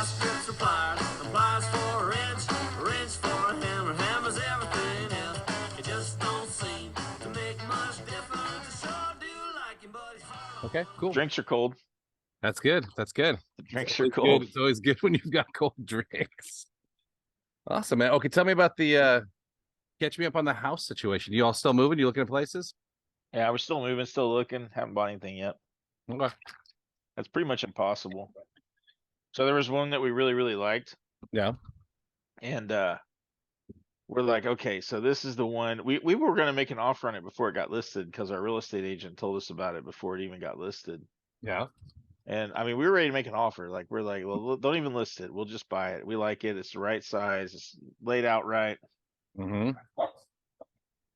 strips are pliers, and pliers for a wrench for a hammer, hammers everything else. It just don't seem to make much difference. I sure do like him, but he's hard. Okay, cool. Drinks are cold. That's good. That's good. The drinks It's are always cold. good. It's always good when you've got cold drinks. Awesome, man. Okay, tell me about the catch me up on the house situation. You all still moving? You looking at places? Yeah, we're still moving, still looking. Haven't bought anything yet. Okay. That's pretty much impossible. So there was one that we really, really liked. Yeah. And we're like, okay, so this is the one. We were going to make an offer on it before it got listed because our real estate agent told us about it before it even got listed. Yeah. And I mean, we were ready to make an offer. Like, we're like, well, don't even list it. We'll just buy it. We like it. It's the right size. It's laid out right. Mm-hmm.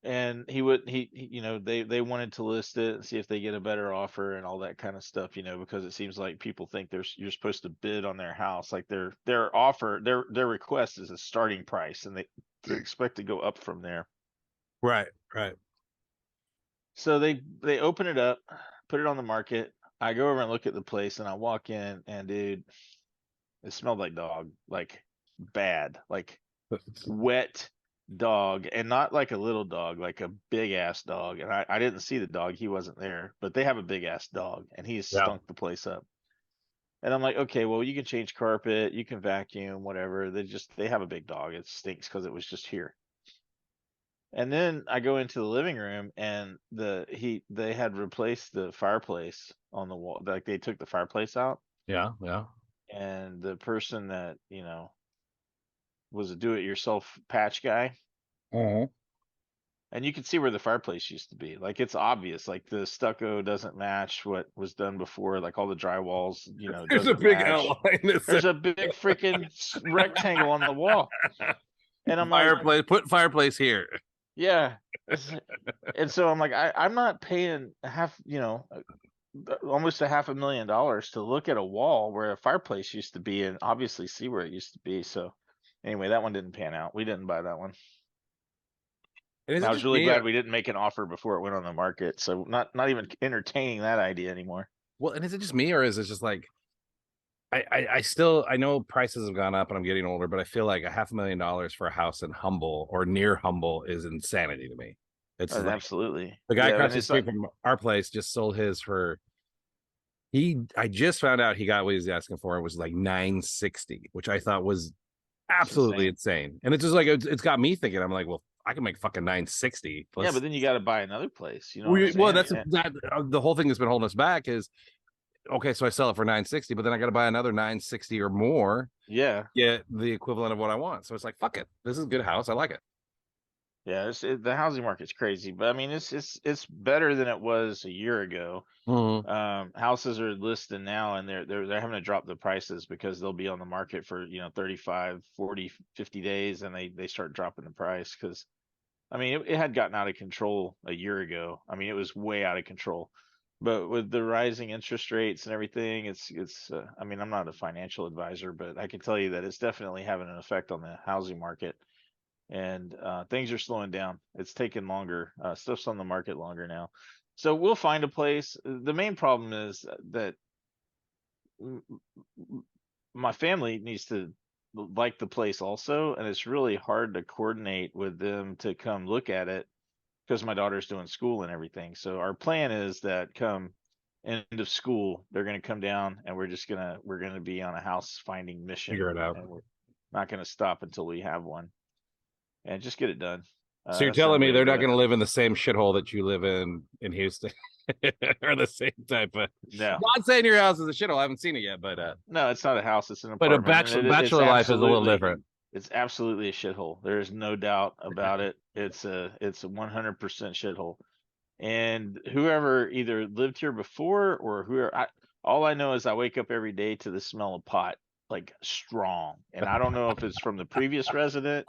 And he you know, they wanted to list it and see if they get a better offer and all that kind of stuff, you know, because it seems like people think you're supposed to bid on their house. Like their offer, their request is a starting price, and they expect to go up from there. Right. So they open it up, put it on the market. I go over and look at the place, and I walk in, and dude, it smelled like dog, like bad, like wet dog, and not like a little dog, like a big ass dog. And I didn't see the dog, he wasn't there, but they have a big ass dog, and he stunk the place up. And I'm like, okay, well, you can change carpet, you can vacuum, whatever. They have a big dog. It stinks because it was just here. And then I go into the living room, and they had replaced the fireplace on the wall. Like, they took the fireplace out. Yeah. And the person that, you know, was a do-it-yourself patch guy. Mm-hmm. And you can see where the fireplace used to be. Like, it's obvious. Like, the stucco doesn't match what was done before. Like, all the drywalls, you know, There's a big outline. There's a big freaking rectangle on the wall. And I'm like, put fireplace here. yeah. And so I'm like, I'm not paying almost $500,000 to look at a wall where a fireplace used to be and obviously see where it used to be. So anyway, that one didn't pan out. We didn't buy that one. And I was really glad we didn't make an offer before it went on the market. So not even entertaining that idea anymore. Well, and is it just me, or is it just like I know prices have gone up and I'm getting older, but I feel like $500,000 for a house in Humble or near Humble is insanity to me. It's like, absolutely. the guy across the street from our place just sold his for I just found out he got what he was asking for. It was like $960, which I thought was absolutely insane. And it's just like it's got me thinking. I'm like, well, I can make fucking $960. Yeah, but then you got to buy another place. You know, well, that's the whole thing that's been holding us back is, okay, so I sell it for $960, but then I got to buy another $960 or more. Yeah, get the equivalent of what I want. So it's like, fuck it, this is a good house. I like it. Yeah, the housing market's crazy, but I mean, it's better than it was a year ago. Mm-hmm. Houses are listed now, and they're having to drop the prices because they'll be on the market for 35, 40, 50 days, and they start dropping the price because, I mean, it had gotten out of control a year ago. I mean, it was way out of control. But with the rising interest rates and everything, it's I mean, I'm not a financial advisor, but I can tell you that it's definitely having an effect on the housing market. And things are slowing down. It's taking longer. Stuff's on the market longer now. So we'll find a place. The main problem is that my family needs to like the place also, and it's really hard to coordinate with them to come look at it because my daughter's doing school and everything. So our plan is that come end of school, they're going to come down, and we're going to be on a house finding mission. Figure it out. And we're not going to stop until we have one. And just get it done. So you're telling me they're not going to live in the same shithole that you live in Houston, or the same type of? No, I'm not saying your house is a shithole. I haven't seen it yet, but no, it's not a house. It's an apartment. But a bachelor life is a little different. It's absolutely a shithole. There is no doubt about it. It's a 100% shithole. And whoever either lived here before or whoever, all I know is I wake up every day to the smell of pot, like strong. And I don't know if it's from the previous resident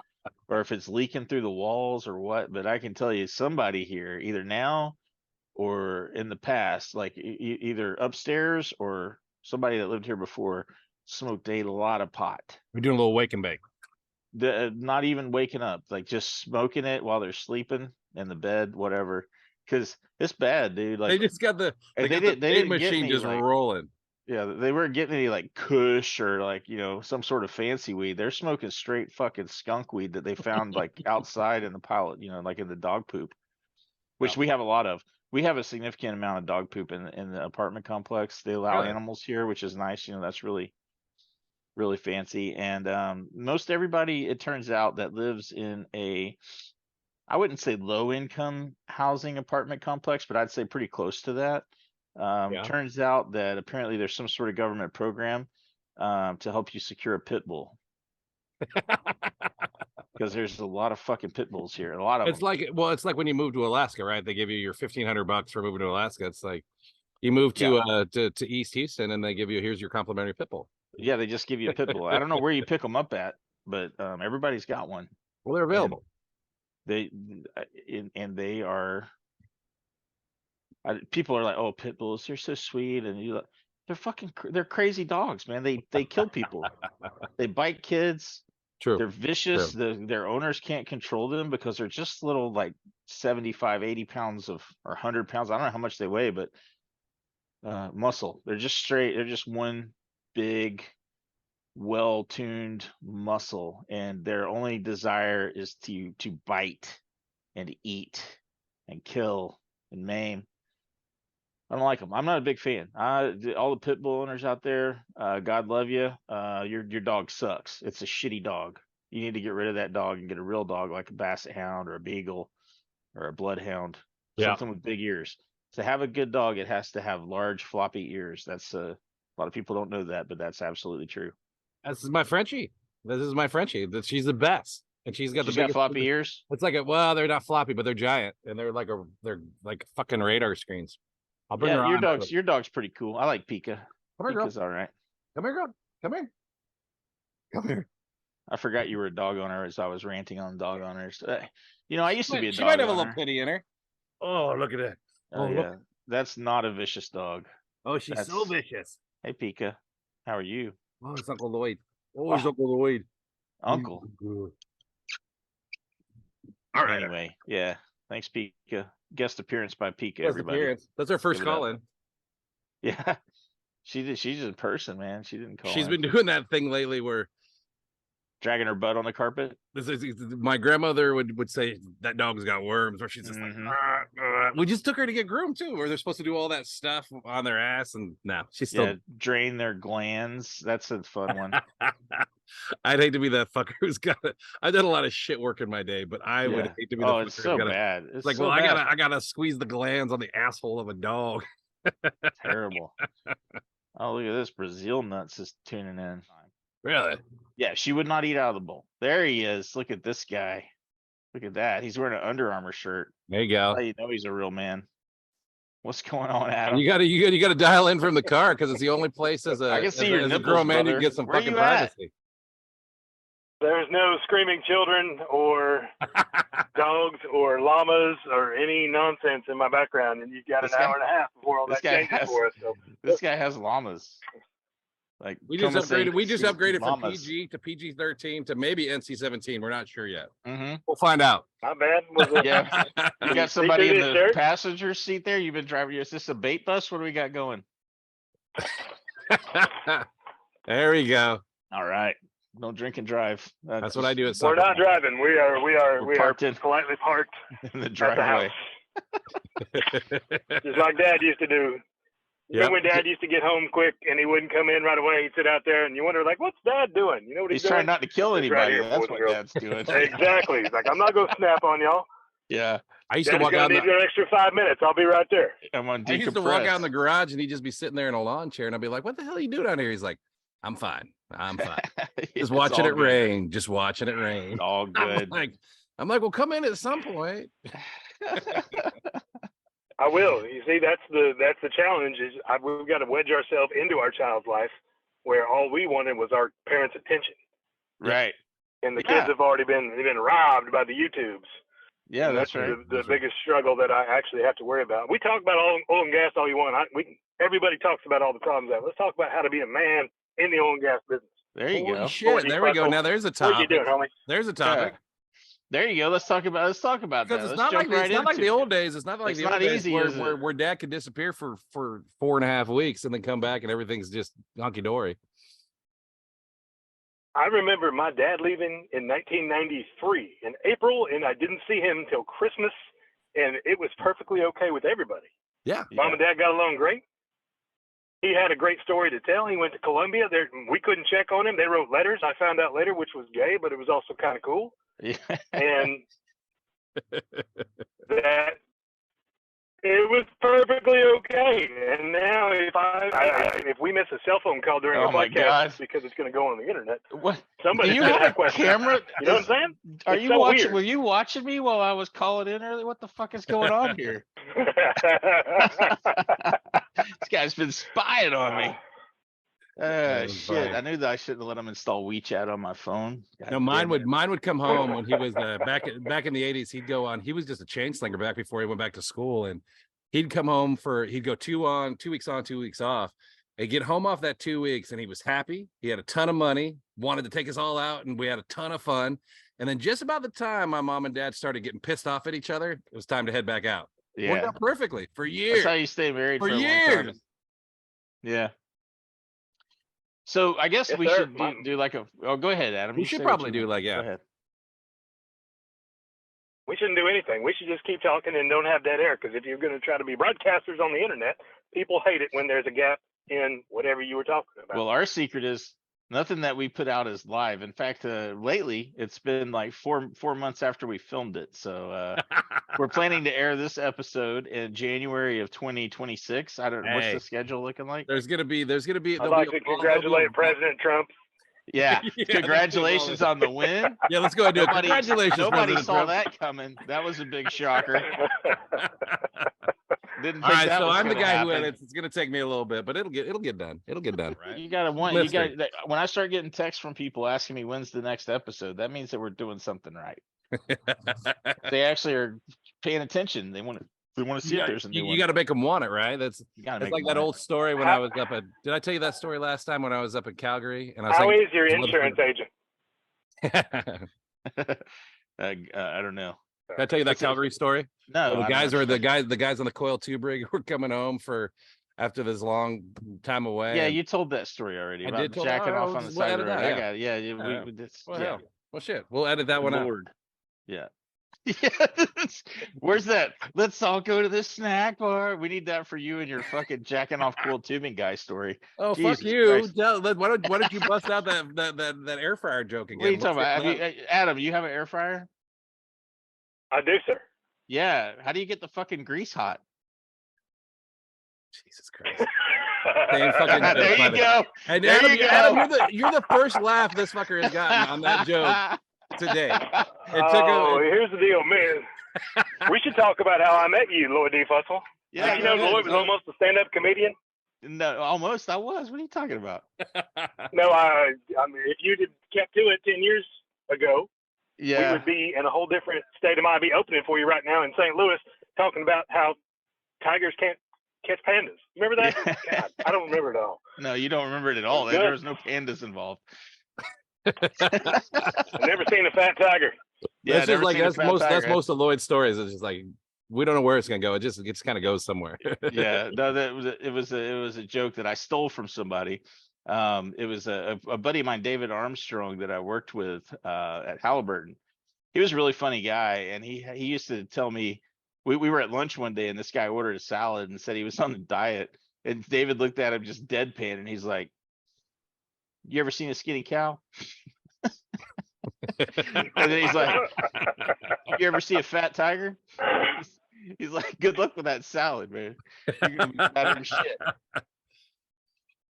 or if it's leaking through the walls or what, but I can tell you somebody here, either now or in the past, like either upstairs or somebody that lived here before, smoked a lot of pot. We're doing a little wake and bake. Not even waking up, like just smoking it while they're sleeping in the bed, whatever. Because it's bad, dude. Like, they just got the they didn't machine just rolling. Yeah, they weren't getting any like Kush or like, some sort of fancy weed. They're smoking straight fucking skunk weed that they found like outside in the pile, like in the dog poop, which we have a lot of. We have a significant amount of dog poop in the apartment complex. They allow Really? animals here, which is nice. That's really, really fancy. And most everybody, it turns out, that lives in I wouldn't say low income housing apartment complex, but I'd say pretty close to that. Yeah. Turns out that apparently there's some sort of government program to help you secure a pit bull, because there's a lot of fucking pit bulls here. A lot of It's them. like, well, it's like when you move to Alaska, right? They give you your $1,500 for moving to Alaska. It's like you move to East Houston, and they give you, here's your complimentary pit bull. Yeah, they just give you a pit bull. I don't know where you pick them up at, but everybody's got one. Well, they're available. And they are. People are like, "Oh, pit bulls, they're so sweet," and they're crazy dogs, man. They kill people. They bite kids. True. They're vicious. True. Their owners can't control them because they're just little, like 75, 80 pounds or 100 pounds. I don't know how much they weigh, but muscle. They're just one big, well-tuned muscle, and their only desire is to bite and eat and kill and maim. I don't like them. I'm not a big fan. All the pit bull owners out there, God love you. Your dog sucks. It's a shitty dog. You need to get rid of that dog and get a real dog like a basset hound or a beagle or a bloodhound, something with big ears. To have a good dog, it has to have large floppy ears. That's a lot of people don't know that, but that's absolutely true. This is my Frenchie. She's the best, and she's got floppy ears. It's like they're not floppy, but they're giant, and they're like fucking radar screens. I'll bring her on. Your dog's pretty cool. I like Pika. Come here, girl. Pika's all right. Come here, girl. Come here. Come here. I forgot you were a dog owner as I was ranting on dog owners. I used to be a dog owner. She might have a little pity in her. Oh, look at that. Oh, yeah. That's not a vicious dog. Oh, she's so vicious. Hey, Pika. How are you? Oh, it's Uncle Lloyd. Oh, it's Uncle Lloyd. Uncle. All right. Anyway, yeah. Thanks, Pika. Guest appearance by Pika, everybody. That's her first call in. Yeah. She's a person, man. She didn't call. She's been doing that thing lately where dragging her butt on the carpet. My grandmother would say that dog's got worms, or she's just like, we just took her to get groomed too, where they're supposed to do all that stuff on their ass, and no, she's still drain their glands. That's a fun one. I'd hate to be that fucker who's got it. I did a lot of shit work in my day, but I would hate to be the fucker it's so bad. It's like, so bad. I gotta squeeze the glands on the asshole of a dog. Terrible. Oh, look at this. Brazil Nuts is tuning in. Really? Yeah, she would not eat out of the bowl. There he is. Look at this guy. Look at that. He's wearing an Under Armour shirt. There you go. That's how you know he's a real man. What's going on, Adam? You gotta dial in from the car because it's the only place as a, I can see your nipples, a grown man brother. you can get some Where fucking privacy. There's no screaming children or dogs or llamas or any nonsense in my background, and you've got an hour and a half before all that changes for us. So this guy has llamas. Like we just upgraded from PG to PG-13 to maybe NC-17. We're not sure yet. We'll find out. Not bad. Yeah. You got somebody in the passenger seat there. You've been driving. Is this a bait bus? What do we got going? There we go. All right. Don't drink and drive. That's what I do. We're not driving. We are politely parked in the driveway. Just like Dad used to do. Yep. When Dad used to get home quick and he wouldn't come in right away, he'd sit out there and you wonder, like, what's Dad doing? You know what he's doing? Trying not to kill anybody. That's what Dad's doing. Exactly. He's like, I'm not going to snap on y'all. Yeah. I used to walk out. Need an extra 5 minutes. I'll be right there. I used to walk out in the garage and he'd just be sitting there in a lawn chair and I'd be like, what the hell are you doing down here? He's like, I'm fine. Just watching it rain. Just watching it rain. It's all good. I'm like, well, come in at some point. I will. You see, that's the challenge. Is we've got to wedge ourselves into our child's life, where all we wanted was our parents' attention. Right. And the kids have already been robbed by the YouTubes. Yeah, that's right. The biggest struggle that I actually have to worry about. We talk about oil and gas all you want. Everybody talks about all the problems. Let's talk about how to be a man in the oil and gas business. There you go. Shit. There we go. Now there's a topic. What are you doing, homie? There's a topic. There you go. Let's talk about that. Because Let's it's not jump like right it's not like into the it. old days. It's not like It's the old not days easy, where, is it? where dad could disappear for 4.5 weeks and then come back and everything's just hunky dory. I remember my dad leaving in 1993 in April, and I didn't see him until Christmas, and it was perfectly okay with everybody. Yeah. Mom and Dad got along great. He had a great story to tell. He went to Columbia. We couldn't check on him. They wrote letters. I found out later, which was gay, but it was also kind of cool. Yeah. And that it was perfectly okay. And now if we miss a cell phone call during a podcast because it's going to go on the internet, what? Somebody's Do you going to have have a camera? You know what I'm saying? Are It's you so watching? weird. Were you watching me while I was calling in earlier? What the fuck is going on here? This guy's been spying on me. Shit! funny. I knew that I shouldn't have let him install WeChat on my phone. God No, mine damn would come home when he was back in the 80s. He'd go on. He was just a chain slinger back before he went back to school, and he'd come home he'd go 2 weeks on, 2 weeks off. He'd get home off that 2 weeks, and he was happy. He had a ton of money, wanted to take us all out, and we had a ton of fun. And then just about the time my mom and dad started getting pissed off at each other, it was time to head back out. Yeah. Worked out perfectly for years. That's how you stay married for a years. long time. Yeah. So I guess we should do like a. Oh, go ahead, Adam. We should probably do like Go ahead. We shouldn't do anything. We should just keep talking and don't have dead air. Because if you're going to try to be broadcasters on the internet, people hate it when there's a gap in whatever you were talking about. Well, our secret is nothing that we put out is live. In fact, lately it's been like four months after we filmed it. So we're planning to air this episode in January of 2026. I don't know. What's the schedule looking like? There's gonna be. I'd like to congratulate President Trump. Yeah. Congratulations on the win. Yeah, let's go ahead and do it. Congratulations. Nobody President saw Trump. that coming. That was a big shocker. Didn't All think right, that so was I'm the gonna guy who happen. edits. It's gonna take me a little bit, but it'll get done. It'll get done, right? You gotta when I start getting texts from people asking me when's the next episode, that means that we're doing something right. They actually are paying attention. They want to see if there's a new one. You got to make them want it, right? It's like that old story when I was up at. Did I tell you that story last time when I was up in Calgary? And I was How is your insurance agent? I don't know. Did I tell you that Calgary story? No, the guys on the coil tube rig were coming home after this long time away. Yeah, you told that story already about jacking off on the side of the road. I got it. Yeah. Well, shit. We'll edit that one out. Yeah. Where's that? Let's all go to this snack bar. We need that for you and your fucking jacking off coil tubing guy story. Oh, Jesus fuck you! Why don't you bust out that air fryer joke again? What are you talking about? Adam, you have an air fryer? I do, sir. Yeah. How do you get the fucking grease hot? Jesus Christ! Fucking there you go. And Adam, you're the first laugh this fucker has gotten on that joke today. Here's the deal, man. We should talk about how I met you, Lloyd D. Fussell. Yeah, you know Lloyd was almost a stand-up comedian. No, almost. I was. What are you talking about? No, I mean, if you'd have kept to it 10 years ago, we would be in a whole different state of mind. I'd be opening for you right now in St. Louis, talking about how tigers can't catch pandas. Remember that? God, I don't remember it all. No, you don't remember it at all. There was no pandas involved. I've never seen a fat tiger. Yeah, that's most of Lloyd's stories. It's just like we don't know where it's gonna go. It just kind of goes somewhere. Yeah, no, it was a joke that I stole from somebody. It was a buddy of mine, David Armstrong, that I worked with at Halliburton. He was a really funny guy, and he used to tell me we were at lunch one day, and this guy ordered a salad and said he was on a diet, and David looked at him just deadpan, and he's like, "You ever seen a skinny cow?" And then he's like, "You ever see a fat tiger?" He's like, "Good luck with that salad, man. You're gonna be fat as shit."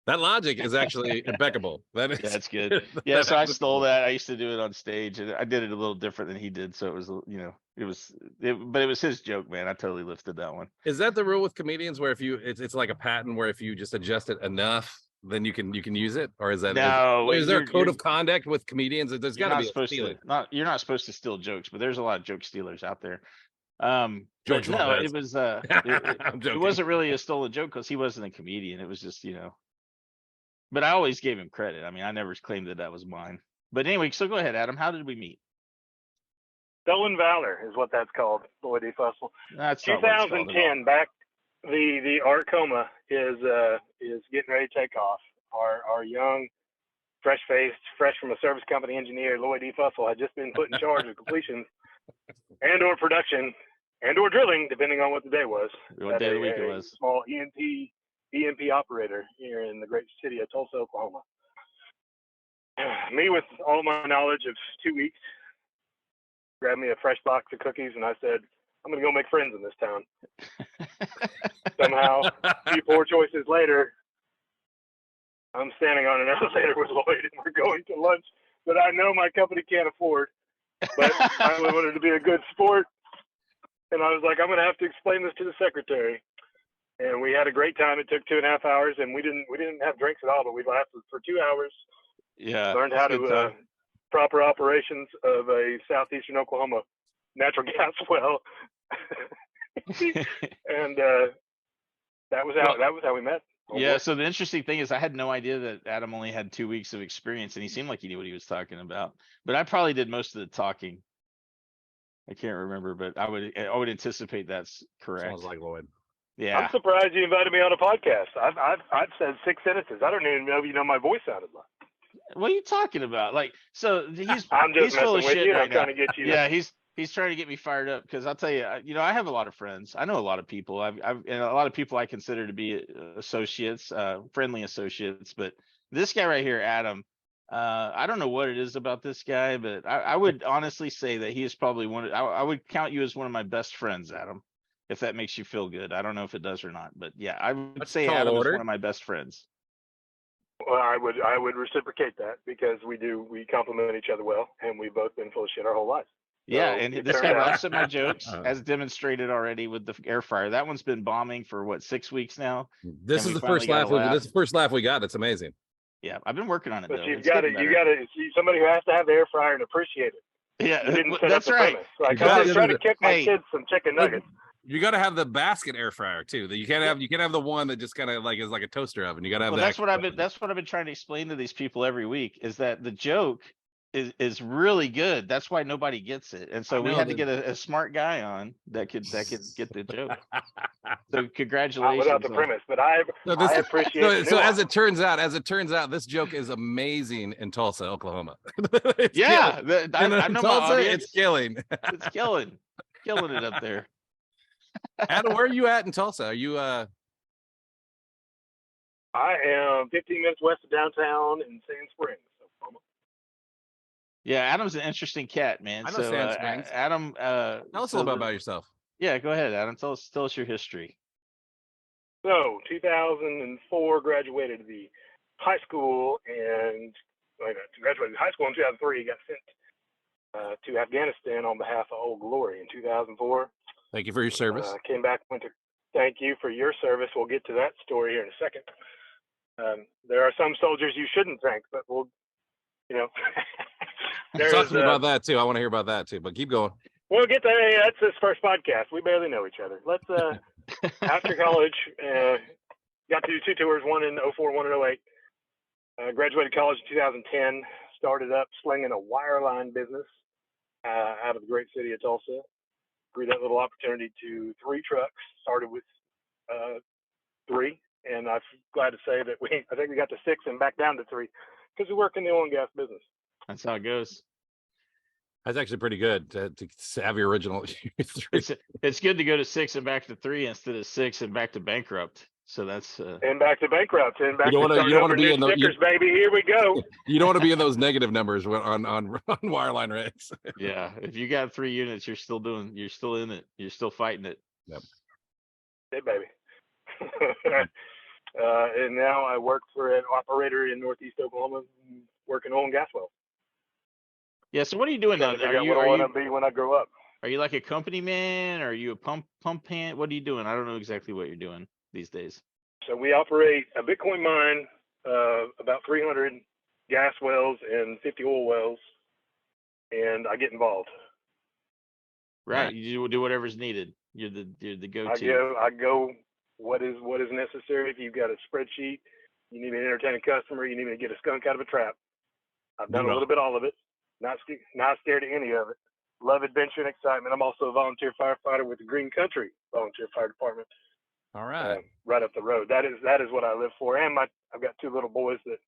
That logic is actually impeccable. That's good. Yeah, so I stole that. I used to do it on stage, and I did it a little different than he did. So it was, but it was his joke, man. I totally lifted that one. Is that the rule with comedians, where if it's like a patent, where if you just adjust it enough, then you can use it, or is that no? Is there a code of conduct with comedians? There's got to be a stealing. You're not supposed to steal jokes, but there's a lot of joke stealers out there. George no, Lopez. it was it wasn't really a stolen joke because he wasn't a comedian. It was just But I always gave him credit. I mean, I never claimed that was mine. But anyway, so go ahead, Adam. How did we meet? Stolen Valor is what that's called, Lloyd E. Fussell. That's not what it's called at all. 2010, back the Arcoma is getting ready to take off. Our young, fresh-faced, fresh from a service company engineer, Lloyd E. Fussell, had just been put in charge of completions and/or production and/or drilling, depending on what the day was. What day of the week it was. Small E&P operator here in the great city of Tulsa, Oklahoma. Me, with all my knowledge of 2 weeks, grabbed me a fresh box of cookies, and I said, I'm going to go make friends in this town. Somehow, a few poor choices later, I'm standing on an elevator with Lloyd, and we're going to lunch that I know my company can't afford, but I wanted to be a good sport. And I was like, I'm going to have to explain this to the secretary. And we had a great time. It took 2.5 hours, and we didn't have drinks at all, but we laughed for 2 hours. Yeah. Learned how to proper operations of a southeastern Oklahoma natural gas well. And that was how we met. Yeah. So the interesting thing is I had no idea that Adam only had 2 weeks of experience, and he seemed like he knew what he was talking about, but I probably did most of the talking. I can't remember, but I would anticipate that's correct. Sounds like Lloyd. Yeah. I'm surprised you invited me on a podcast. I've said 6 sentences. I don't even know if you know my voice sounded like. What are you talking about? Like, so I'm just he's full of messing with shit you. right I'm now. trying to get you. Yeah, he's trying to get me fired up because I'll tell you, I have a lot of friends. I know a lot of people. I've and a lot of people I consider to be associates, friendly associates. But this guy right here, Adam, I don't know what it is about this guy, but I would honestly say that he is probably I would count you as one of my best friends, Adam, if that makes you feel good. I don't know if it does or not, but yeah, I would That's say a tall Adam order. is one of my best friends. Well, I would reciprocate that because we complement each other well, and we've both been full of shit our whole lives. Yeah, So and it this turned guy out- laughs at my jokes, as demonstrated already with the air fryer. That one's been bombing for what, 6 weeks now. This And is we the first finally laugh. got a laugh. This is the first laugh we got. It's amazing. Yeah, I've been working on it But though. you It's got to getting better. see somebody who has to have the air fryer and appreciate it. Yeah, You didn't set that's up the right. premise. Like, You I'm got- just trying to kick my Hey. kids some chicken nuggets. You got to have the basket air fryer too. That you can't have the one that just kind of like is like a toaster oven. You got to have Well, the that's what actual- that's what I've been trying to explain to these people every week is that the joke is really good. That's why nobody gets it. And so I we know had to that- get a smart guy on that could get the joke. So Not congratulations. without the premise, but I appreciate So, the so as nuance. it turns out, this joke is amazing in Tulsa, Oklahoma. Yeah, I In know my Tulsa, audience. it's killing. It's killing it up there. Adam, where are you at in Tulsa? Are you I am 15 minutes west of downtown in Sand Springs, Oklahoma. Yeah, Adam's an interesting cat, man. I know So Sand Springs. Adam, tell us a little bit about yourself? Yeah, go ahead, Adam. Tell us your history. So 2004, graduated the high school, and graduated high school in 2003. Got sent to Afghanistan on behalf of Old Glory in 2004. Thank you for your service. Came back, went to thank you for your service. We'll get to that story here in a second. There are some soldiers you shouldn't thank, but we'll, Talk to me about that too. I want to hear about that too, but keep going. We'll get to that's this first podcast. We barely know each other. Let's after college, got to do 2 tours, one in 04, one in 08. Graduated college in 2010. Started up slinging a wireline business out of the great city of Tulsa. Grew that little opportunity to 3 trucks. Started with 3, and I'm glad to say that I think we got to 6 and back down to 3 because we work in the oil and gas business. That's how it goes. That's actually pretty good to have your original 3. It's good to go to 6 and back to 3 instead of 6 and back to bankrupt. So that's and back to bankrupt and back you don't to want to be in those stickers, baby. Here we go. You don't want to be in those negative numbers on wireline rates. Yeah, if you got 3 units, you're still in it. You're still fighting it. Yep. Hey, baby. And now I work for an operator in Northeast Oklahoma, working oil and gas wells. Yeah. So what are you doing now? What I want to be when I grow up. Are you like a company man? Are you a pump hand? What are you doing? I don't know exactly what you're doing these days. So we operate a Bitcoin mine, about 300 gas wells and 50 oil wells, and I get involved. Right. You do whatever's needed. You're the go-to. I go what is necessary. If you've got a spreadsheet, you need me to entertain a customer, you need me to get a skunk out of a trap. I've done a little bit all of it. Not scared of any of it. love adventure and excitement. I'm also a volunteer firefighter with the Green Country Volunteer Fire Department. All right. Right up the road. That is what I live for. And I've got 2 little boys that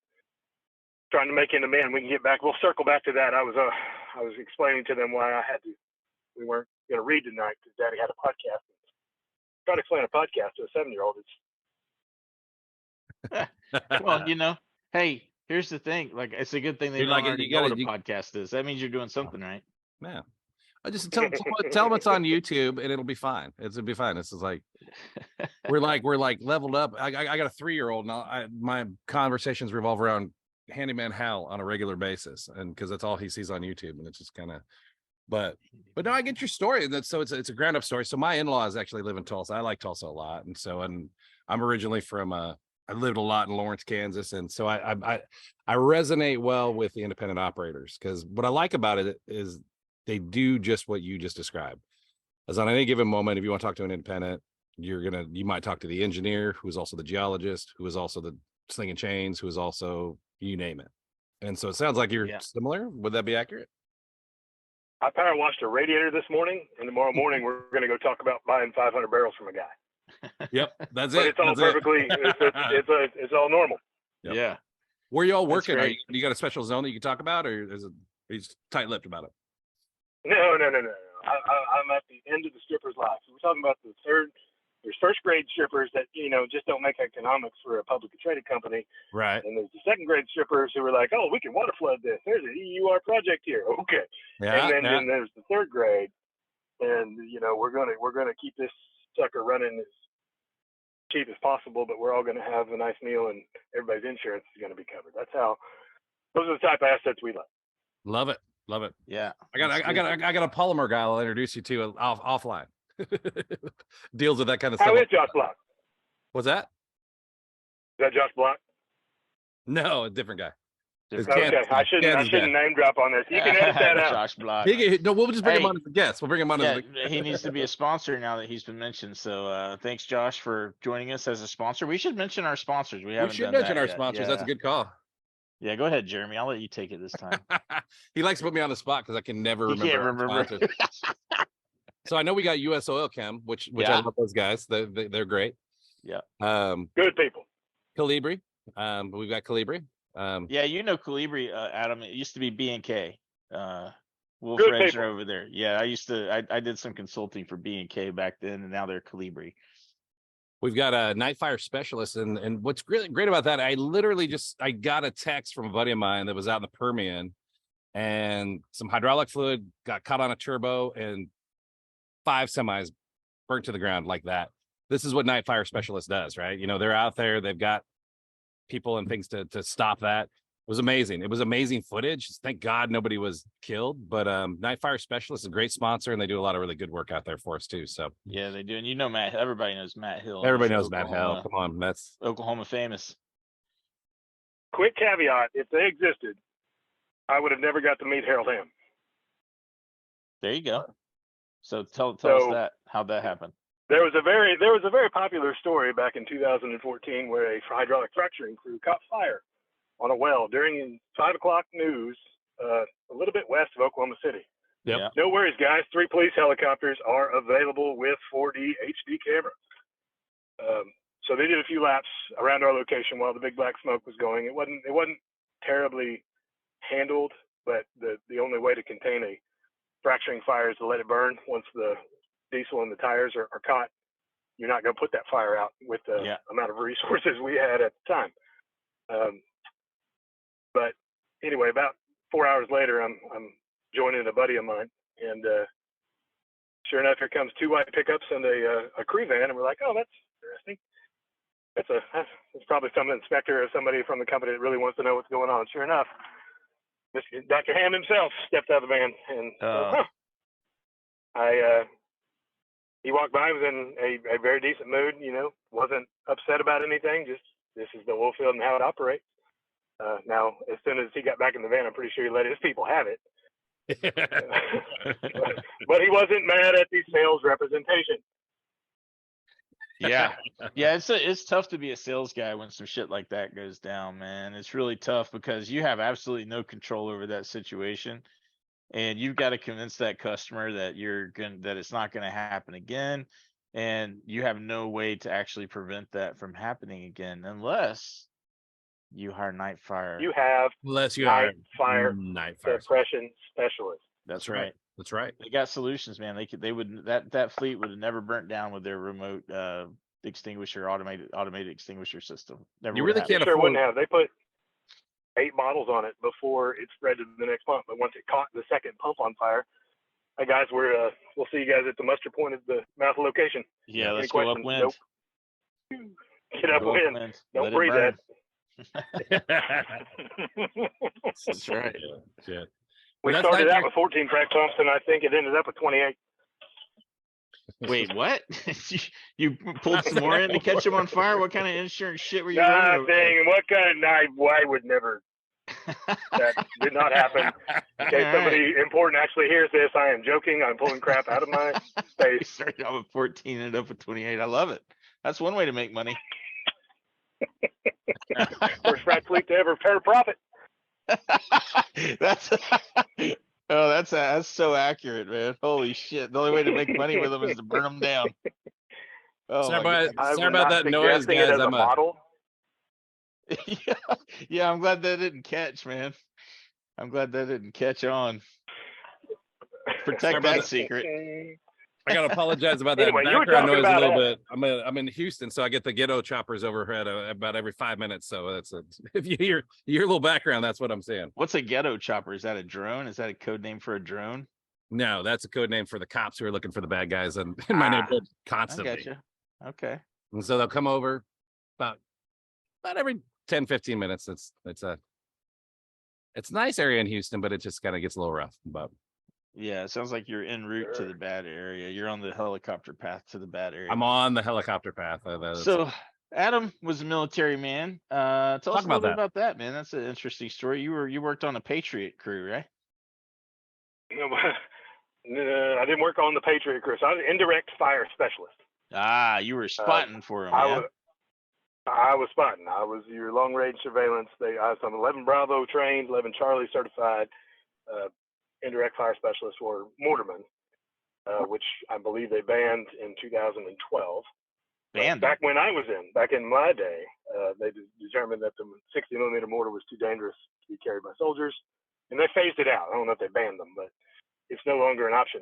trying to make into men. We can get back. We'll circle back to that. I was explaining to them why we weren't going to read tonight because Daddy had a podcast. Try to explain a podcast to a 7-year-old. Well, hey, here's the thing. Like, it's a good thing they don't already know what a podcast is. That means you're doing something right. Yeah. I just tell them it's on YouTube and it'll be fine. It'll be fine. This is like we're like leveled up. I got a 3-year-old now. My conversations revolve around Handyman Hal on a regular basis, and because that's all he sees on YouTube, and it's just kind of. But no, I get your story. It's a ground up story. So my in-laws actually live in Tulsa. I like Tulsa a lot, and I'm originally from I lived a lot in Lawrence, Kansas, and so I resonate well with the independent operators because what I like about it is they do just what you just described. As on any given moment, if you want to talk to an independent, you might talk to the engineer who is also the geologist, who is also the slinging chains, who is also you name it. And so it sounds like you're similar. Would that be accurate? I power washed a radiator this morning, and tomorrow morning we're going to go talk about buying 500 barrels from a guy. Yep, that's but it. It's all perfectly. It's all normal. Yep. Yeah. Where you all working? You got a special zone that you can talk about, or are you tight-lipped about it? No. I'm at the end of the stripper's life. So we're talking about there's first grade strippers that, just don't make economics for a publicly traded company. Right. And there's the second grade strippers who are like, oh, we can water flood this. There's an EUR project here. Okay. Yeah. And then there's the third grade. And, we're gonna keep this sucker running as cheap as possible, but we're all gonna have a nice meal and everybody's insurance is gonna be covered. Those are the type of assets we like. Love it. Yeah. I got a polymer guy I'll introduce you to offline. Deals with that kind of stuff. How is Josh Block? What's that? Is that Josh Block? No, a different guy. Okay, I shouldn't name drop on this. You can edit that out. Josh Block. No, we'll just bring him on as a guest. We'll bring him on as a he needs to be a sponsor now that he's been mentioned. So thanks, Josh, for joining us as a sponsor. We should mention our sponsors. We should mention our sponsors. Yeah. That's a good call. Yeah, go ahead, Jeremy. I'll let you take it this time. He likes to put me on the spot because I can never remember. So I know we got US Oil Chem, which I love those guys. They're great. Yeah. Good people. Calibri. We've got Calibri. Yeah, Calibri, Adam. It used to be B&K. Wolf Reds are over there. Yeah, I did some consulting for B&K back then, and now they're Calibri. We've got a night fire specialist, and what's really great about that, I got a text from a buddy of mine that was out in the Permian, and some hydraulic fluid got caught on a turbo, and 5 semis burnt to the ground like that. This is what night fire specialist does, right? They're out there, they've got people and things to stop that. It was amazing. It was amazing footage. Thank God nobody was killed. But Night Fire Specialist is a great sponsor, and they do a lot of really good work out there for us too. So yeah, they do. And Matt. Everybody knows Matt Hill. Everybody knows Matt Hill. Come on, that's Oklahoma famous. Quick caveat: if they existed, I would have never got to meet Harold Hamm. There you go. So tell us how'd that happen. There was a very popular story back in 2014 where a hydraulic fracturing crew caught fire on a well during 5 o'clock news, a little bit west of Oklahoma City. Yep. Yeah. No worries, guys. 3 police helicopters are available with 4D HD cameras. So they did a few laps around our location while the big black smoke was going. It wasn't terribly handled, but the only way to contain a fracturing fire is to let it burn. Once the diesel and the tires are caught, you're not going to put that fire out with the amount of resources we had at the time. But anyway, about 4 hours later, I'm joining a buddy of mine, and sure enough, here comes 2 white pickups and a crew van, and we're like, oh, that's interesting. It's probably some inspector or somebody from the company that really wants to know what's going on. Sure enough, Dr. Hamm himself stepped out of the van, and he walked by, was in a very decent mood, wasn't upset about anything, just this is the oil field and how it operates. Now, as soon as he got back in the van, I'm pretty sure he let his people have it. But he wasn't mad at the sales representation. Yeah. It's tough to be a sales guy when some shit like that goes down, man. It's really tough because you have absolutely no control over that situation. and you've got to convince that customer that that it's not going to happen again, and you have no way to actually prevent that from happening again unless you hire night fire. You have Unless you night are fire night fire. suppression specialist. That's right. That's right. They got solutions, man. They would that fleet would have never burnt down with their remote extinguisher, automated extinguisher system. Never You would really have can't Sure afford. wouldn't have. They put 8 bottles on it before it spread to the next pump. But once it caught the second pump on fire, hey guys, we'll see you guys at the muster point at the mouth location. Yeah, Any let's go questions? upwind. Nope. Get upwind. Don't Let it breathe burn. that. That's right. Shit. We But that's started night out with 14 frac pumps, and I think it ended up with 28. Wait, what? you pulled some more in to catch them on fire? What kind of insurance shit were you Nah, running over there? dang, what kind of night? I would never. That did not happen. In case All somebody important actually hears this, I am joking. I'm pulling crap out of my We face. started out with 14, ended up with 28. I love it. That's one way to make money. First frac fleet to ever pair profit. that's that's so accurate, man. Holy shit! The only way to make money with them is to burn them down. Oh, Sorry my about, I sorry would about not that noise, suggesting it guys. as a I'm model. yeah, I'm glad that didn't catch, man. I'm glad that didn't catch on. Protect that secret. I gotta apologize about that Anyway, you were background talking noise a about, little bit. I'm in Houston, so I get the ghetto choppers overhead about every 5 minutes. So that's if you hear a little background, that's what I'm saying. What's a ghetto chopper? Is that a drone? Is that a code name for a drone? No, that's a code name for the cops who are looking for the bad guys in my neighborhood I constantly. gotcha. Okay. And so they'll come over about every 10, 15 minutes. It's a nice area in Houston, but it just kind of gets a little rough. But Yeah, it sounds like you're en route to the bad area. You're on the helicopter path to the bad area. I'm on the helicopter path. So Adam was a military man. Tell us a little bit about that, man. That's an interesting story. You worked on a Patriot crew, right? I didn't work on the Patriot crew. So I was an indirect fire specialist. Ah, you were spotting for him, I was spotting. I was your long range surveillance. I was on 11 Bravo trained, 11 Charlie certified, indirect fire specialist for Mortarman, which I believe they banned in 2012. Back when I was back in my day, they determined that the 60 millimeter mortar was too dangerous to be carried by soldiers, and they phased it out. I don't know if they banned them, but it's no longer an option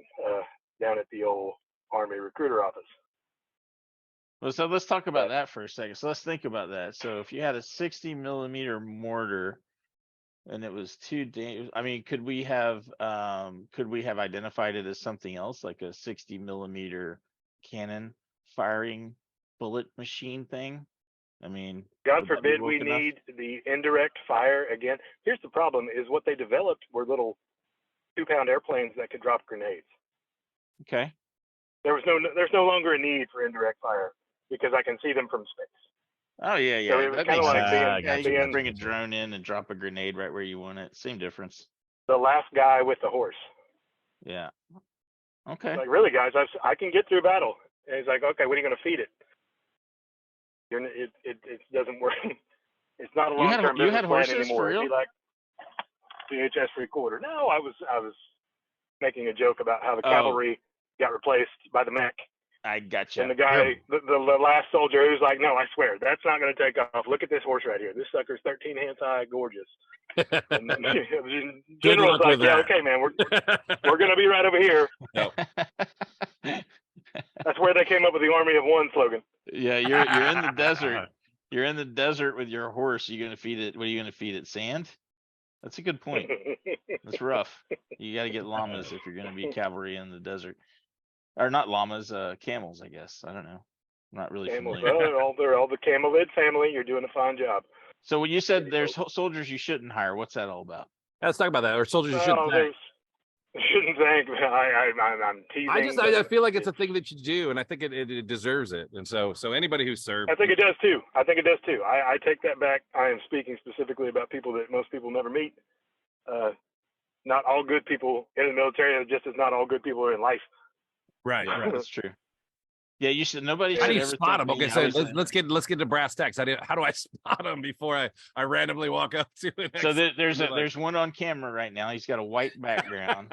down at the old Army recruiter office. Well, so let's talk about that for a second. So let's think about that. So if you had a 60 millimeter mortar and it was too dangerous, I mean, could we have identified it as something else, like a 60 millimeter cannon firing bullet machine thing? I mean, God forbid we need the indirect fire again. Here's the problem: is what they developed were little 2-pound airplanes that could drop grenades. Okay. There's no longer a need for indirect fire because I can see them from space. Oh yeah. So it was kind of like you can bring a drone in and drop a grenade right where you want it. Same difference. The last guy with the horse. Yeah. Okay. Like, really, guys, I can get through battle. And he's like, okay, what are you going to feed it? It doesn't work. It's not a long-term business plan anymore. It'd be like VHS recorder. No, I was making a joke about how the cavalry got replaced by the mech. I gotcha. And the guy, the last soldier, who's like, no, I swear, that's not going to take off. Look at this horse right here. This sucker's 13 hands high, gorgeous. And General's like, yeah, okay, man, we're going to be right over here. Yep. That's where they came up with the Army of One slogan. Yeah, you're in the desert. You're in the desert with your horse. You're going to feed it. What are you going to feed it? Sand? That's a good point. That's rough. You got to get llamas if you're going to be cavalry in the desert. Or not llamas, camels, I guess. I don't know. I'm not really Camels. familiar. Well, they're all the camelid family. You're doing a fine job. So when you said there's soldiers you shouldn't hire, what's that all about? Let's talk about that. Or soldiers you shouldn't thank. Shouldn't thank. I'm teasing. I feel like it's a thing that you do, and I think it deserves it. And so anybody who served, I think it does too. I take that back. I am speaking specifically about people that most people never meet. Not all good people in the military, just as not all good people are in life. Right. Yeah, that's true. Yeah, you should. Nobody How should do you ever spot think them? me. Okay, I so was in- let's get to brass tacks. How do I spot them before I randomly walk up to it? So there's one on camera right now. He's got a white background,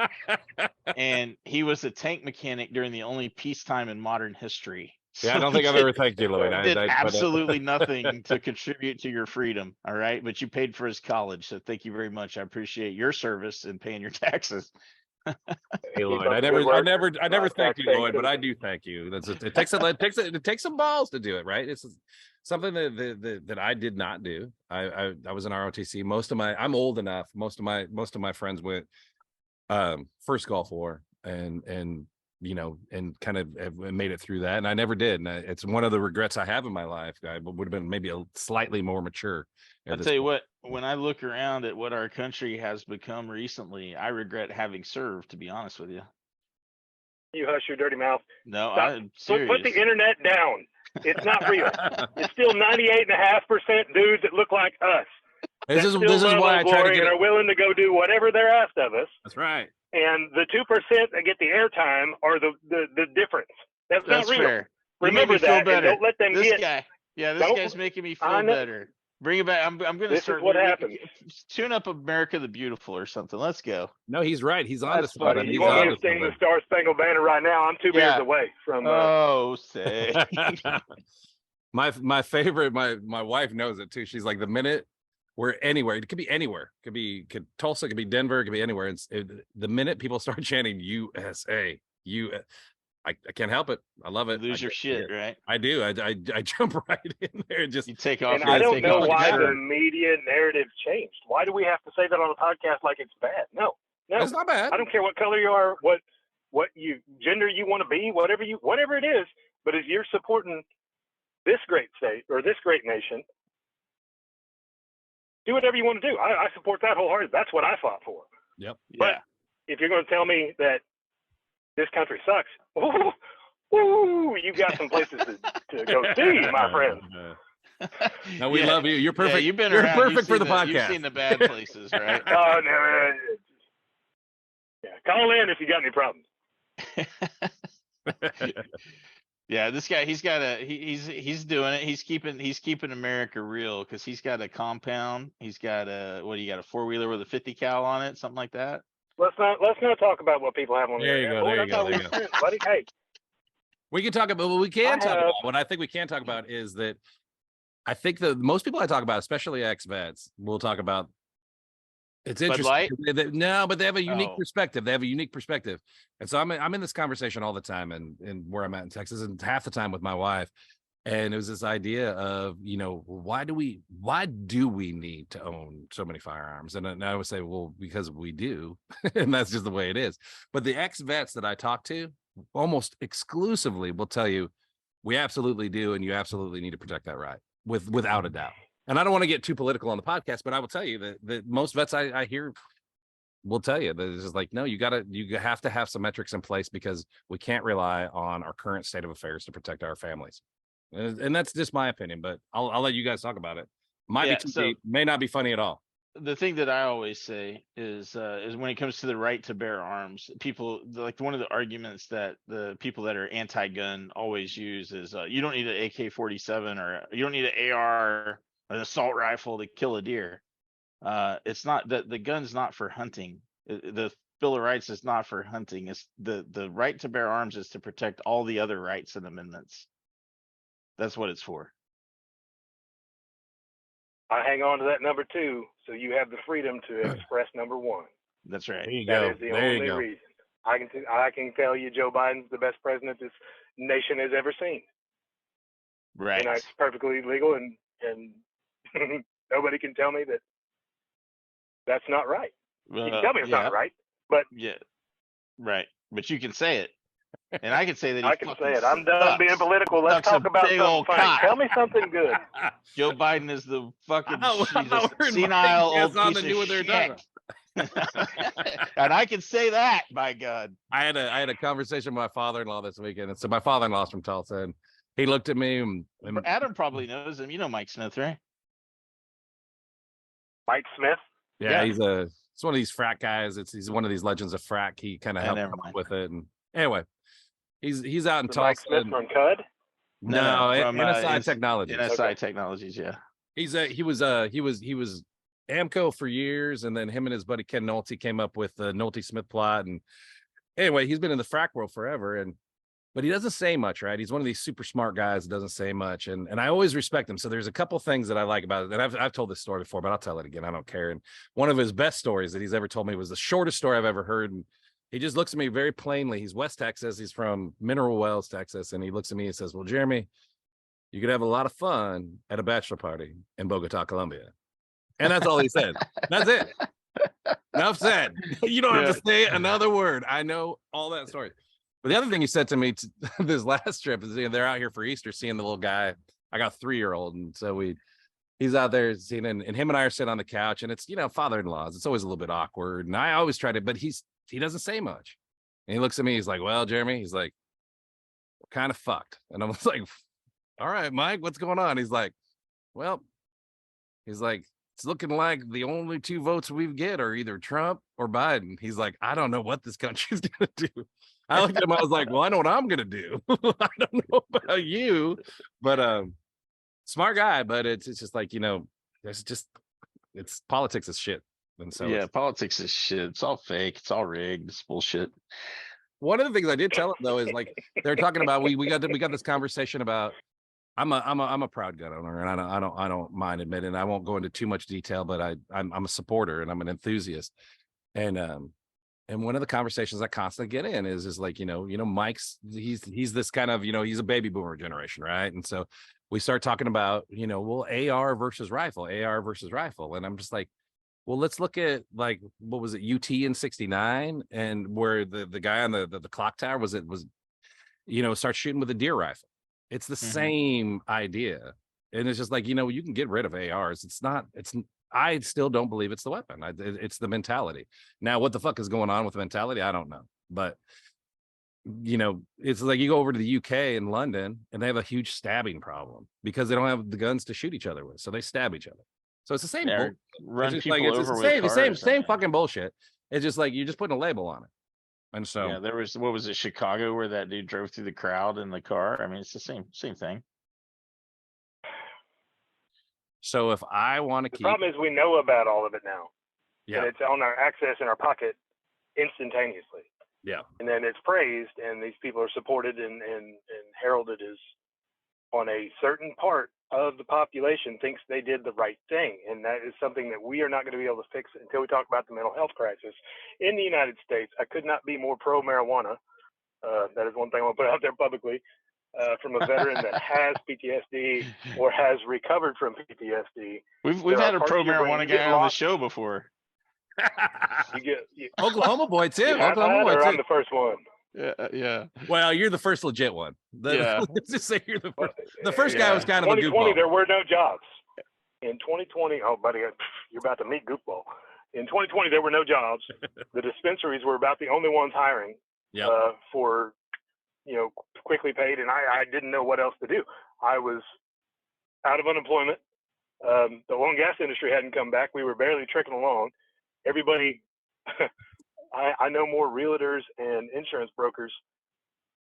and he was a tank mechanic during the only peacetime in modern history. Yeah, I So don't he think I've ever thanked you, Lloyd. did but, absolutely nothing to contribute to your freedom. All right, but you paid for his college, so thank you very much. I appreciate your service and paying your taxes. Hey, Lloyd, Keep up I the good never work. thanked you, Tax Lloyd, but I citizen. do thank you. It takes some balls to do it, right? It's something that I did not do. I was in ROTC. I'm old enough. Most of my friends went first Gulf War and and kind of have made it through that, and I never did. And it's one of the regrets I have in my life. I would have been maybe a slightly more mature. I'll tell you what, when I look around at what our country has become recently, I regret having served, to be honest with you. You hush your dirty mouth. No, Stop. I'm serious. Put the internet down. It's not real. It's still 98.5% dudes that look like us. This is love why I try to glory get and it. are willing to go do whatever they're asked of us. That's right. And the 2% that get the airtime are the difference. That's That's not real. fair. You Remember make me feel that, and better. don't let them This get. guy, yeah, this don't- guy's making me I feel know. better. Bring it back. I'm going to This start. is what happened. Tune up America the Beautiful or something. Let's go. No, he's right. He's on That's to funny. something. You He's want on me to to sing the something. Star Spangled Banner right now? I'm 2 Yeah. beers away from. Oh, say. my favorite. My wife knows it too. She's like, the minute we're anywhere, it could be anywhere. Could Tulsa, it could be Denver, it could be anywhere. The minute people start chanting USA, I can't help it. I love it. Lose your shit, right? I do. I jump right in there and just You take off. And your- I don't take know off your why the shirt. media narrative changed. Why do we have to say that on a podcast like it's bad? No. it's not bad. I don't care what color you are, what you gender you want to be, whatever it is. But if you're supporting this great state or this great nation, do whatever you want to do. I support that wholeheartedly. That's what I fought for. Yep. But Yeah. if you're going to tell me that this country sucks, ooh, you got some places to go see, my friend. No, we Yeah. love you. You're perfect. Yeah, you've been You're around. perfect You've for the seen podcast. You've seen the bad places, right? Oh no. Yeah, call in if you got any problems. Yeah, this guy, he's doing it. He's keeping America real because he's got a compound. He's got a 4-wheeler with a 50 cal on it, something like that. Let's not talk about what people have on There you internet. go, Boy, there I you go, thought there we you were go. friends, buddy. Hey, We can talk about what we can I talk have- about. What I think we can talk about is that I think the most people I talk about, especially ex-vets, will talk about. It's Bud interesting. Light? No, but they have a unique Oh. perspective. They have a unique perspective, and so I'm in this conversation all the time, and where I'm at in Texas, and half the time with my wife, and it was this idea of why do we need to own so many firearms? And I would say, well, because we do, and that's just the way it is. But the ex-vets that I talk to almost exclusively will tell you, we absolutely do, and you absolutely need to protect that right without a doubt. And I don't want to get too political on the podcast, but I will tell you that most vets I hear will tell you that it's just like, no, you have to have some metrics in place because we can't rely on our current state of affairs to protect our families. And that's just my opinion, but I'll let you guys talk about it. Might be too deep, may not be funny at all. The thing that I always say is when it comes to the right to bear arms, people like one of the arguments that the people that are anti-gun always use is you don't need an AK-47 or you don't need an AR, an assault rifle to kill a deer. It's not that the gun's not for hunting. The Bill of Rights is not for hunting. It's the right to bear arms is to protect all the other rights and amendments. That's what it's for. I hang on to that number 2, so you have the freedom to express number 1. That's right. There you That go. is the There you only go. reason. I can tell you, Joe Biden's the best president this nation has ever seen, Right. and it's perfectly legal, and nobody can tell me that that's not right. You can tell me it's not right, but Yeah. Right. But you can say it. And I can say that he I can fucking say it. I'm done sucks. being political. Let's Sucks a talk about big something old funny. cock. Tell me something good. Joe Biden is the fucking I he's a thought we're inviting senile guests old on piece that knew what of they were shit. talking about. And I can say that, by God. I had a conversation with my father-in-law this weekend. And so my father-in-law's from Tulsa, and he looked at me and Adam probably knows him. You know Mike Smith, right? Mike Smith. yeah, Yeah. it's one of these frat guys. He's one of these legends of frat. He kind of helped never come up mind. with it. And anyway, He's out in The Mike Smith Tulsa. from Cud? No, from NSI Technologies. NSI Okay. Technologies, yeah. He was Amco for years, and then him and his buddy Ken Nolte came up with the Nolte Smith plot. And anyway, he's been in the frack world forever, but he doesn't say much, right? He's one of these super smart guys that doesn't say much, and I always respect him. So there's a couple things that I like about it, and I've told this story before, but I'll tell it again. I don't care. And one of his best stories that he's ever told me was the shortest story I've ever heard. And he just looks at me very plainly. He's West Texas. He's from Mineral Wells, Texas, and he looks at me and says, "Well, Jeremy, you could have a lot of fun at a bachelor party in Bogota, Colombia." And that's all he said. That's it. Enough said. You don't have to say another word. I know all that story. But the other thing he said to me this last trip is, they're out here for Easter seeing the little guy. I got a 3-year-old, and so he's out there seeing, and him and I are sitting on the couch, and it's father-in-laws. It's always a little bit awkward, and I always try to, but he doesn't say much. And he looks at me. He's like, "Well, Jeremy," he's like, "we're kind of fucked." And I was like, "All right, Mike, what's going on?" He's like, "Well," he's like, "it's looking like the only 2 votes we get are either Trump or Biden." He's like, "I don't know what this country's gonna do." I looked at him, I was like, "Well, I know what I'm gonna do." I don't know about you, but smart guy, but it's just like, it's politics is shit. And so politics is shit. It's all fake. It's all rigged. It's bullshit. One of the things I did tell him though is, like, they're talking about, we got this conversation about, I'm a proud gun owner, and I don't mind admitting, I won't go into too much detail, but I'm a supporter and I'm an enthusiast. And one of the conversations I constantly get in is like, Mike's, he's this kind of, he's a baby boomer generation, right? And so we start talking about, well, AR versus rifle. And I'm just like, well, let's look at, like, what was it, UT in '69, and where the guy on the clock tower starts shooting with a deer rifle. It's the same idea. And it's just like, you can get rid of ARs. I still don't believe it's the weapon. It's the mentality. Now, what the fuck is going on with the mentality? I don't know. But, it's like you go over to the UK and London, and they have a huge stabbing problem because they don't have the guns to shoot each other with. So they stab each other. So it's the same. Run it's people like, over it's with the same fucking bullshit. It's just like, you're just putting a label on it. And so there was, what was it, Chicago, where that dude drove through the crowd in the car? I mean, it's the same thing. So if I want to The problem is we know about all of it now. Yeah. And it's on our access in our pocket instantaneously. Yeah. And then it's praised, and these people are supported and heralded as, on a certain part of the population, thinks they did the right thing. And that is something that we are not going to be able to fix until we talk about the mental health crisis in the United States. I could not be more pro marijuana. That is one thing I want to put out there publicly. From a veteran that has PTSD or has recovered from PTSD. We've had a pro marijuana guy on the show before. Oklahoma boy too. Oklahoma boy too. I'm the first one. Yeah. Well, you're the first legit one. Let's just say you're the first. The first guy was kind of a goofball. 2020, there were no jobs. In 2020, oh buddy, you're about to meet goofball. In 2020, there were no jobs. The dispensaries were about the only ones hiring. For quickly paid, and I didn't know what else to do. I was out of unemployment. The oil and gas industry hadn't come back. We were barely trekking along. Everybody, I know more realtors and insurance brokers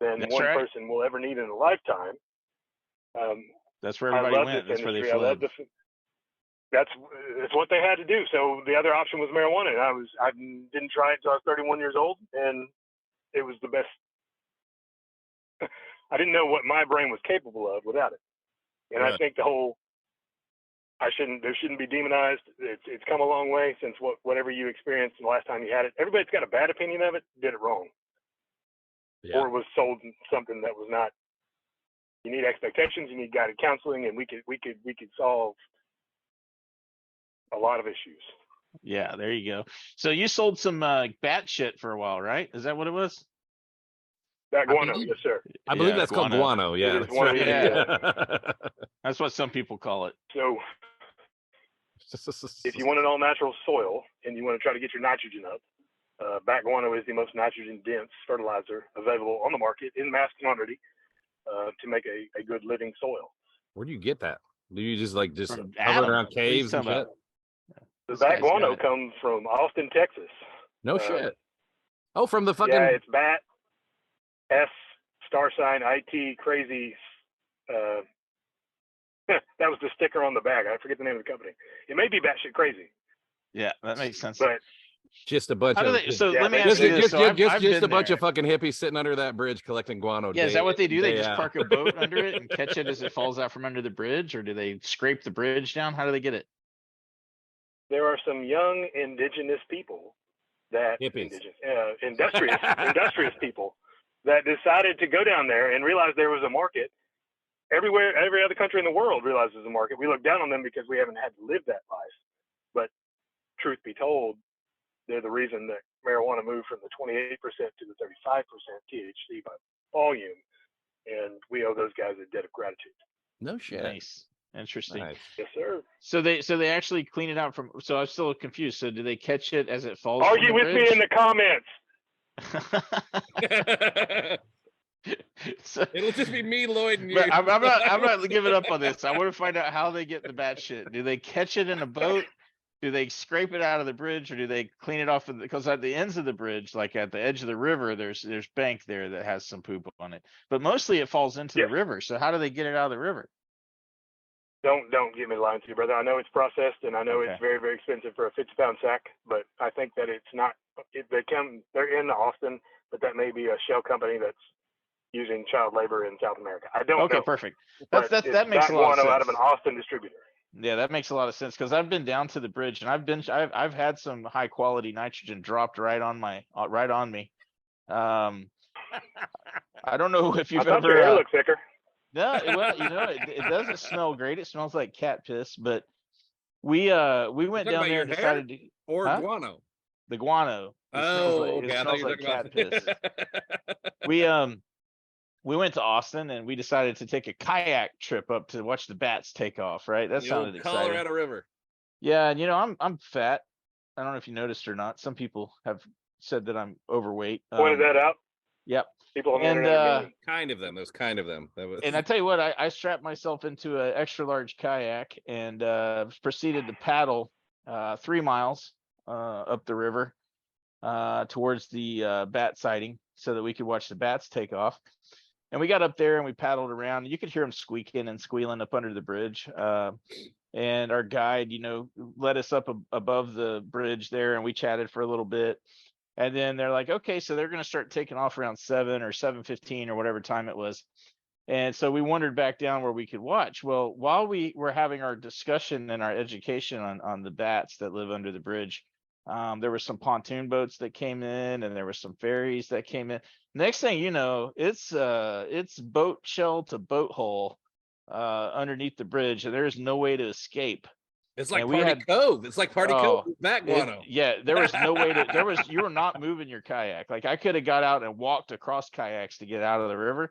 than one person will ever need in a lifetime. That's where everybody went. That's where they fled. That's what they had to do. So the other option was marijuana, and I didn't try it until I was 31 years old, and it was the best. I didn't know what my brain was capable of without it. And I think there shouldn't be demonized. It's come a long way since whatever you experienced the last time you had it. Everybody's got a bad opinion of it, did it wrong. Or was sold something that was not. You need expectations, you need guided counseling, and we could solve a lot of issues. Yeah, there you go. So you sold some bat shit for a while, right? Is that what it was? That guano, yes, sir. I believe that's called guano. Yeah, that's right. That's what some people call it. So, if you want an all-natural soil and you want to try to get your nitrogen up, bat guano is the most nitrogen-dense fertilizer available on the market in mass quantity to make a good living soil. Where do you get that? Do you just hover around caves and shit? The bat guano comes from Austin, Texas. No shit. Oh, from the fucking. Yeah, it's bat. star sign IT crazy. That was the sticker on the bag. I forget the name of the company. It may be batshit crazy. Yeah, that makes sense. But just a bunch how do of they, so yeah, let me just, ask you this. So I've just been a bunch there. of fucking hippies sitting under that bridge collecting guano. Yeah, is that what they do? They day just out. park a boat under it and catch it as it falls out from under the bridge, or do they scrape the bridge down? How do they get it? there are some young indigenous people that Hippies. industrious people that decided to go down there and realize there was a market. Everywhere, every other country in the world realizes a market. We look down on them because we haven't had to live that life. But truth be told, they're the reason that marijuana moved from the 28% to the 35% THC by volume, and we owe those guys a debt of gratitude. No shit. Nice. Interesting. Nice. Yes, sir. So they actually clean it out from. So I'm still confused. So do they catch it as it falls? Argue from the with me in the comments. So, It'll just be me, Lloyd, and you. but I'm not giving up on this. I want to find out how they get the bat shit. Do they catch it in a boat? Do they scrape it out of the bridge, or do they clean it off? Because at the ends of the bridge, like at the edge of the river, there's bank there that has some poop on it. But mostly it falls into the river. So how do they get it out of the river? Don't get me lying to you, brother. I know it's processed, and I know Okay. it's very, very expensive for a 50-pound sack, but I think that it's not. They're in Austin, but that may be a shell company that's using child labor in South America. I don't know. Okay, perfect. But That makes it's a lot of guano sense. out of an Austin distributor. Yeah, that makes a lot of sense because I've been down to the bridge and I've had some high quality nitrogen dropped right on me. I don't know if I you've thought your hair ever. looked thicker. No, well, it doesn't smell great. It smells like cat piss. But we went talking down about there your and hair? decided to Or Huh? guano. the guano. It smells like, Okay. it I thought smells you were like talking cat about. piss. We went to Austin and we decided to take a kayak trip up to watch the bats take off. Right, that The old sounded exciting. Colorado River. Yeah, and I'm fat. I don't know if you noticed or not. Some people have said that I'm overweight. Pointed that out. Yep. People on the And internet are mean. Kind of them. That was kind of them. That was. and I tell you what, I strapped myself into an extra large kayak and proceeded to paddle 3 miles up the river towards the bat sighting so that we could watch the bats take off. And we got up there and we paddled around. You could hear them squeaking and squealing up under the bridge. And our guide, led us up above the bridge there, and we chatted for a little bit. And then they're like, okay, so they're going to start taking off around 7 or 7:15 or whatever time it was. And so we wandered back down where we could watch. Well, while we were having our discussion and our education on the bats that live under the bridge, there were some pontoon boats that came in, and there were some ferries that came in. Next thing you know, it's boat shell to boat hole underneath the bridge, and there's no way to escape. It's like and Party Cove. It's like Party Cove with that guano. There was no way to. You were not moving your kayak. Like I could have got out and walked across kayaks to get out of the river,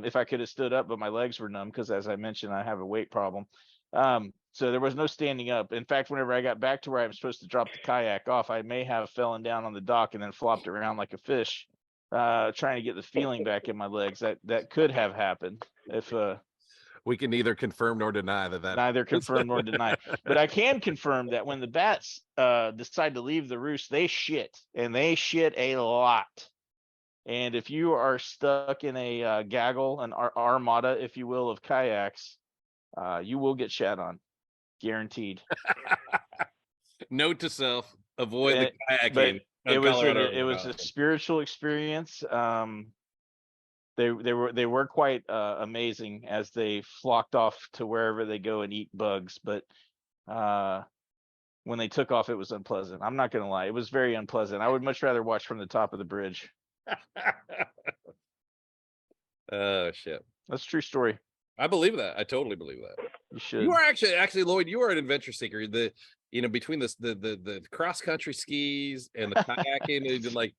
if I could have stood up, but my legs were numb because, as I mentioned, I have a weight problem. So there was no standing up. In fact, whenever I got back to where I was supposed to drop the kayak off, I may have fallen down on the dock and then flopped around like a fish, trying to get the feeling back in my legs. That could have happened if. We can neither confirm nor deny that. Neither confirm nor deny. But I can confirm that when the bats decide to leave the roost, they shit, and they shit a lot. And if you are stuck in a gaggle, an armada, if you will, of kayaks, you will get shat on, guaranteed. Note to self: avoid the kayaking. It was a spiritual experience. They were quite amazing as they flocked off to wherever they go and eat bugs. But when they took off, it was unpleasant. I'm not going to lie. It was very unpleasant. I would much rather watch from the top of the bridge. Oh shit. That's a true story. I believe that. I totally believe that. You should. You are actually Lloyd, you are an adventure seeker. Between the cross country skis and the kayaking, and like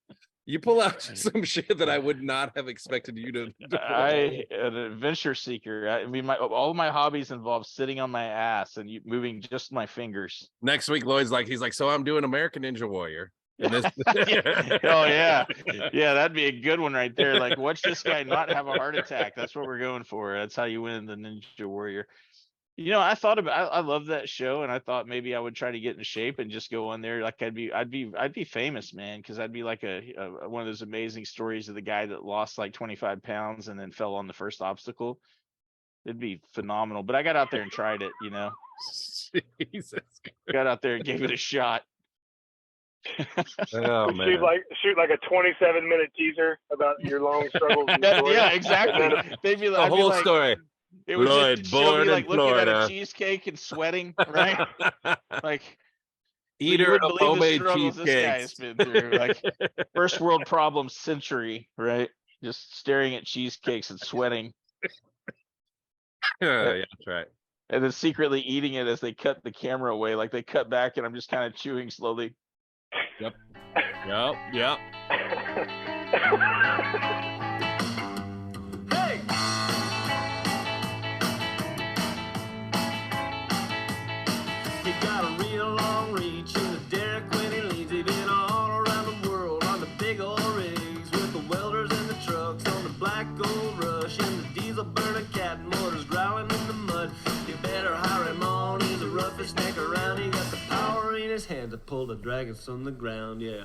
you pull out some shit that I would not have expected you to an adventure seeker. I mean, all of my hobbies involve sitting on my ass and moving just my fingers. Next week, Lloyd's like, he's like, so I'm doing American Ninja Warrior. And this... Oh yeah, that'd be a good one right there. Like, watch this guy not have a heart attack. That's what we're going for. That's how you win the Ninja Warrior. You know, I thought about. I love that show, and I thought maybe I would try to get in shape and just go on there. Like I'd be famous, man, because I'd be like a one of those amazing stories of the guy that lost like 25 pounds and then fell on the first obstacle. It'd be phenomenal. But I got out there and tried it. You know, Jesus. got out there and gave it a shot. Oh man. Shoot like a 27-minute teaser about your long struggles. Yeah, exactly. They'd be like The whole story. It was Lloyd, just show born me like in looking at Florida. a cheesecake and sweating, right? Like Eater of homemade struggles this guy has cheesecakes. been through. Like first world problem century, right? Just staring at cheesecakes and sweating, Yeah, that's right. and then secretly eating it as they cut the camera away. Like they cut back, and I'm just kind of chewing slowly. Yep. Hey! He got a real long reach in the derrick when he leads. He been all around the world on the big old rigs with the welders and the trucks on the black gold rush and the diesel burning cat motors growling in the mud. You better hire him on. He's the roughest neck around. He got the power in his hand to pull the dragons from the ground. Yeah.